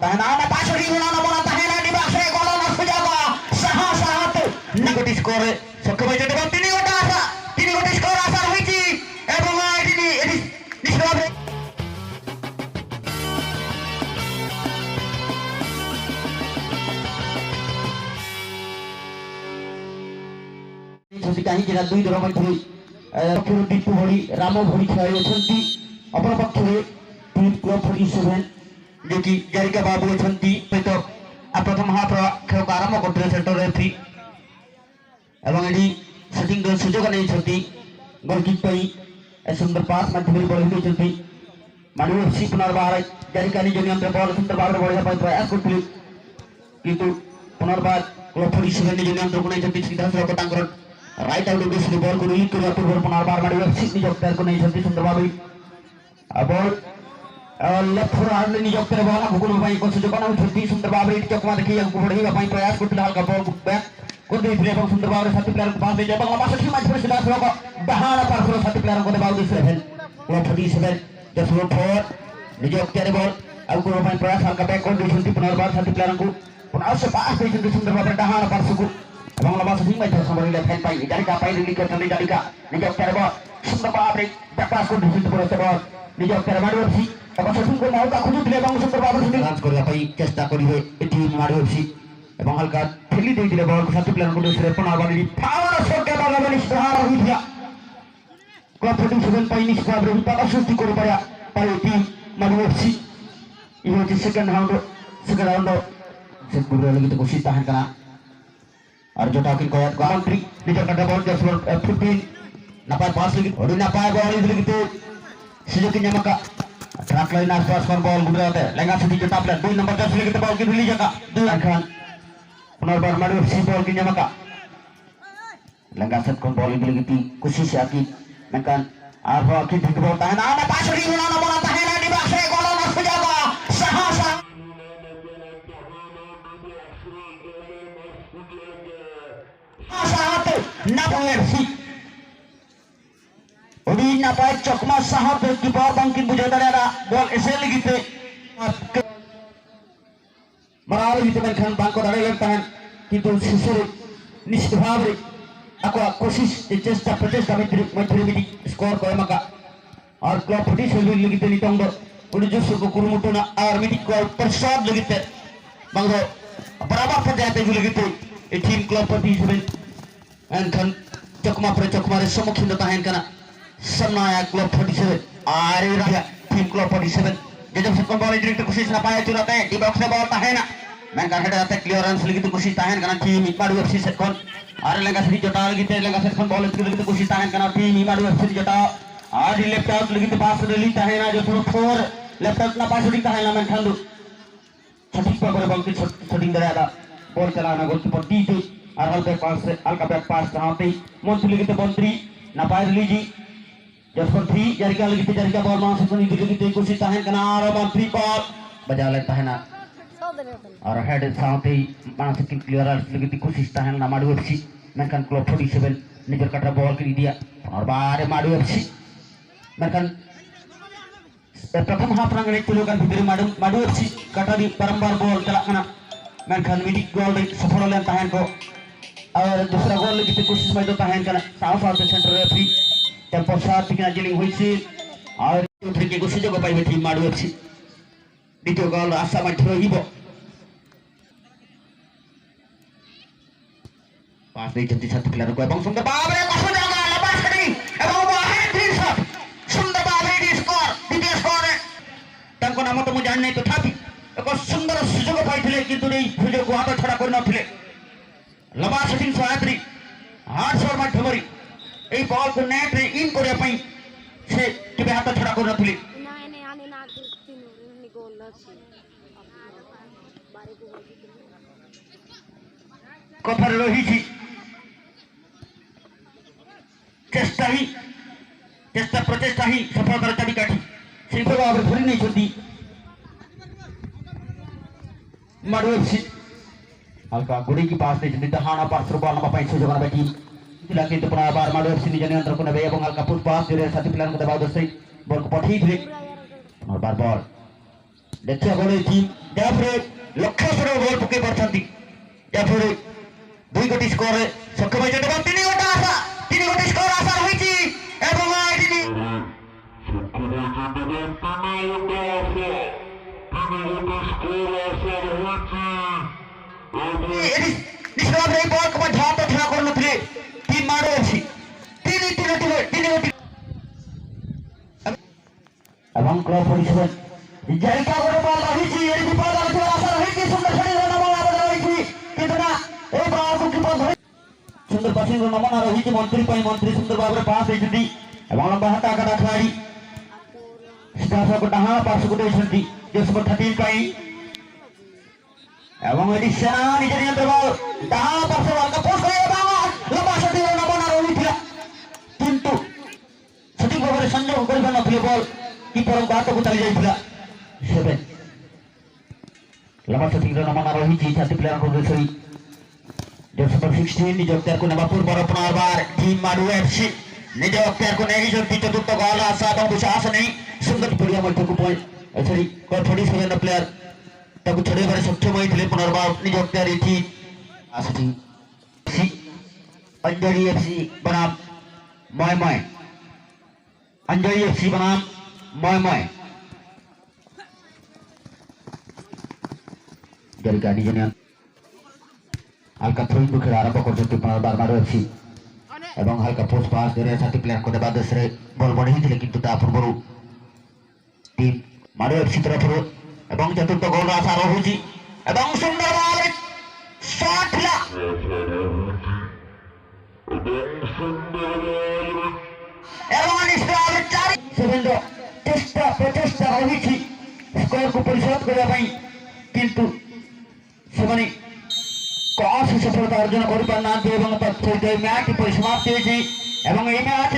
Tahanan pasok di bola bola tahanan di box gol na sujaga saha নিকট স্কোরে সক্ষম হয়েছে এবং তিনি গোটা স্কোর আসার হয়েছে এবং তিনি নিশ্চিতভাবে କାହିଁକି ନା ଦୁଇ ଦଳ ମଧ୍ୟରେ ପକ୍ଷରୁ ଦୀପୁ ଭଳି ରାମ ଭଳି ଖେଳାଳି ଅଛନ୍ତି ଅପର ପକ୍ଷରେ କ୍ଲବ 47 ଯିଏକି ଜାରିକା ବାବୁ ଅଛନ୍ତି ସହିତ ପ୍ରଥମ ହାଫର ଖେଳକୁ ଆରମ୍ଭ କରୁଥିଲେ ସେଣ୍ଟର ରେଫ୍ରି ଏବଂ ଏଠି ସେଟିଂର ସୁଯୋଗ ନେଇଛନ୍ତି ଗୋଲକିପ୍ ପାଇଁ ସୁନ୍ଦର ପାସ୍ ମାଧ୍ୟମରେ ବଳ ଦେଇଛନ୍ତି ମାନୁ ଏଫ୍ସି ପୁନର୍ବାର ଜାରିକା ନିଜ ନିୟନ୍ତ୍ରଣ ବଲ୍ ସୁନ୍ଦର ଭାବରେ ବଢ଼ିବା ପାଇଁ ପ୍ରୟାସ କରୁଥିଲେ କିନ୍ତୁ ପୁନର୍ବାର କ୍ଲବ 47 ନିଜ ନିୟନ୍ତ୍ରଣକୁ ନେଇଛନ୍ତି ସିଧାସଳଖ ତାଙ୍କର राइट आउट उद्देश्य बॉल को रिलीज करने पूर्व पुनर्बार मारी एफसी निज प्लेयर को नहीं छंती सुंदर भाबी बॉल लेफ्ट फॉर आर्म निज प्लेयर बॉल भुकुन भाई को सुजोग ना छंती सुंदर भाबी चकमा देखि को बढ़ेगा भाई प्रयास करते हल्का बॉल बैक कर दे प्लेयर এবং সুন্দর ভাবে সাথী প্লেয়ার को पास दे এবং लंबा शॉट मैच पर सीधा थ्रो बहाना पर थ्रो साथी प्लेयर को दबाव दे 7 क्लब 47 just road for निज प्लेयर बॉल ଆଉ को भाई प्रयास हल्का बैक कर दे छंती पुनर्बार साथी प्लेयर को पुनः से पास दे छंती सुंदर भाबे डहाना पर सुकु এবং লম্বা শুটিং মাইতে সমরিলে ফ্যান পাই জারিকা পাই রিলিজ করতে জারিকা নিজ প্লেয়ার সুন্দর ভাবে ব্যাকপাস করে দিতে পড়ছে বল নিজ প্লেয়ার মারিওছি এবং শুটিং করে মাউটা খুঁজুଥିଲେ এবং সুন্দর ভাবে শুটিং রান করিয়া পাই চেষ্টা করিবে এটি মারিওছি এবং হালকা ঠেলি ଦେଇଥିଲେ বল সাথী প্লেয়ার को दूसरे পুনর্বারি ফাউল শট এবং নিষ্প্রহার হইয়া ক্লাব 47 পাই নিষ্প্রহার বিপদ সৃষ্টি করে পায়া পাই টিম মারিওছি এই হচ্ছে সেকেন্ড রাউন্ড সে পুরো লগে তো কোশিশ তাহার কানা और जो टाकिंग को काउंट्री निजर कटा बॉल जस्ट 15 नापाय पास लगी और नापाय बॉल लगी तो सुजुकी न्यामका ट्रैक लाइन आसपास पर बॉल गुजरा है लंगा सिटी जो टॉप प्लेयर 2 नंबर 10 लगी तो बॉल की रिलीज का दो खान पुनर्बार मारो सी बॉल की न्यामका लंगा सेट को बॉल लगी थी कोशिश आकी मकान और वो की ठीक बॉल है ना पास री ना बोला है ना दिमाग से गोल ना सुजागा Saha Napoleon Odi napai cokma sahab kiper bangkit bujadara bol esel gitu maral gitu menkan bangko dari lemparan gitu sisir nischit bhabre aku कोशिश चेष्टा प्रचेष्टा मैत्री स्कोर करे मका और क्लब 47 लगिते नितंग उडी जोसु को कुरुमुटना और मिटी को ऊपर शॉट लगिते बंगो बराबर पर जाते लगिते ए टीम क्लब 47 एंड चकमा रे सम्मुखीन ताहेन कना समनाया क्लब 47 आरे रहा टीम क्लब 47 जब से बॉल डायरेक्ट कोशिश ना पाया चुराते हैं डी बॉक्स में बॉल ताहेना मैं का हेड आते क्लियरेंस लगी तो कोशिश ताहेन कना टीम इमाडू एफसी सेट कोन आरे लगा सिटी जटा लगी ते लगा सेट कोन बॉल लगी तो कोशिश ताहेन कना टीम इमाडू एफसी जटा आज लेफ्ट आउट लगी तो पास रिलीज ताहेना जो थोड़ा फोर लेफ्ट आउट ना पास शूटिंग ताहेना मैं खांदू छटिक पर बॉल की शूटिंग दरादा बॉल चलाना गोलकीपर डी और हल्का बैक पास चाहते मंत्री लगी मंत्री ना पाए रिलीजी जस्ट 3 जरिका लगी जरिका बॉल मां से कोनी लगी कोशिश ताहेन कना और मंत्री बॉल बजा लेता है ना और हेड चाहते मानसिक क्लियरेंस लगी कोशिश ताहेन ना माडू एफसी मैंकन क्लब 47 निजर कटरा बॉल के दिया और बारे माडू एफसी मैंकन प्रथम हाफ रंगने चलोkan भीतर माडू एफसी कटा दी बारंबार बॉल चलाकना मैंकन मिडी गोल सफल लेन ताहेन को और दूसरा गोल लगी कोशिश में जो ताहेन कना south south centre referee tempo shot किना जिलिंग होइसी और फ्री के कोशिश को पाइबे टीम माडू एफसी द्वितीय गोल आशा मध्य रहिबो पास दे जंती साथी प्लेयर को এবং সুন্দর ভাবে কষ্ট জায়গা লম্বা শট এবং বাহির থ্রি শট সুন্দর ভাবে স্কোর দ্বিতীয় স্কোরে তাঙ্ক নাম তো মু জানি নাই তথাপি এক সুন্দর সুযোগ পাইଥିଲେ কিন্তু এই সুযোগ হাত ছড়া কৰি নথিলে लंबा शूटिंग सहायत्री हार्ड शॉट माध्यमरी ए बॉल को नेट रे इन करे पई से केबे हाथ छड़ा कर नथली नाही नाही आने ना तीन गोल अछि बारे को कथर रही छी चेष्टा प्रचेष्टा ही सफलता चाबी काठी से भाव धरी नहीं छथि माडू एफसी हल्का गुड़ी की पास दे दहाना पर बॉल नंबर 5 सुजोग ना बैठी लगे तो पुनर्बार माडू एफसी निज नियंत्रण को नेबे এবং हल्का पुश पास दे साथी प्लेयर को दबाव दे बॉल को पठी थे पुनर्बार बॉल देखा गले टीम जाफरे लक्ष्य स्तर गोल पके परछंती जाफरे 2 गोटी स्कोर सक्षम होइछन এবং 3 गोटी आशा 3 गोटी स्कोर आशा होइछि এবং आइडिनी निष्काम रे बॉल को ध्यान तो ठा करनथले टीम मारो अछि 3 गोटी এবং ক্লাব পরিষদ জায়গা করে বল রহিছি এর বিপদ আছে আশা রহিছি সুন্দর খেলে নমনা রহিছি কিন্তু না এই বল কিপর ধরে সুন্দর পাসিং নমনা রহিছি মন্ত্রী সুন্দর ভাবে পাস ହେଇଛନ୍ତି এবং লম্বা হাতা কাটা খেলাড়ি স্টাফ ডাহা পাস করতেଛନ୍ତି যে নম্বর 13 ପାଇଁ এবং এডিশন নিজে নিয়ে বল ডাহা পাশে বল পোস্ট করে এবং লম্বা শট নমনা রহিছিল কিন্তু সঠিক ভাবে সংযোগ কৰিব নথিলে বল কিপর বাটକୁ চালি ଯାଇଥିଲା 7 लंबा शॉटिंग नमना रही छाती प्लेयर को देखई जो नंबर 16 निज अख्तियार को नवा पूर्व पुनर्बार टीम माडू एफसी निज अख्तियार को नहीं जल्दी चतुर्थ गोल आशा और विश्वास नहीं सुंदर बढ़िया मध्य को पॉइंट सॉरी कोर 47 प्लेयर ताको छड़े बारे सक्षम होइथिले पुनर्बार निज अख्तियार थी आसती सी अंजलि एफसी बनाम मय अंजलि एफसी बनाम मय dari kadian yang halka throw itu खेला आरंभ करछथि पुनर्बार मारो एफसी এবং হালকা পোস্ট পাস ধরে সাথে প্লেয়ার কোনে বাদসরে বল বড় হইছিল কিন্তু তা পূର୍ବରୁ টিম মারো এফসি তরফରୁ এবং চতুর্থ গোল আশা রহুছি এবং সুন্দর বল শট লা এবং নিষ্কাম 4 সেকেন্ড চেষ্টা রহিছি স্কোর को परिशोध କରିବା ପାଇଁ কিন্তু ସେମାନେ କୌଣସି ସଫଳତା ଅର୍ଜନ କରିପାରୁନାହାନ୍ତି ଏବଂ ତତ୍ସହିତ ମ୍ୟାଚ୍ ପରିସମାପ୍ତି ହୋଇଛି ଏବଂ ଏହି ମ୍ୟାଚ୍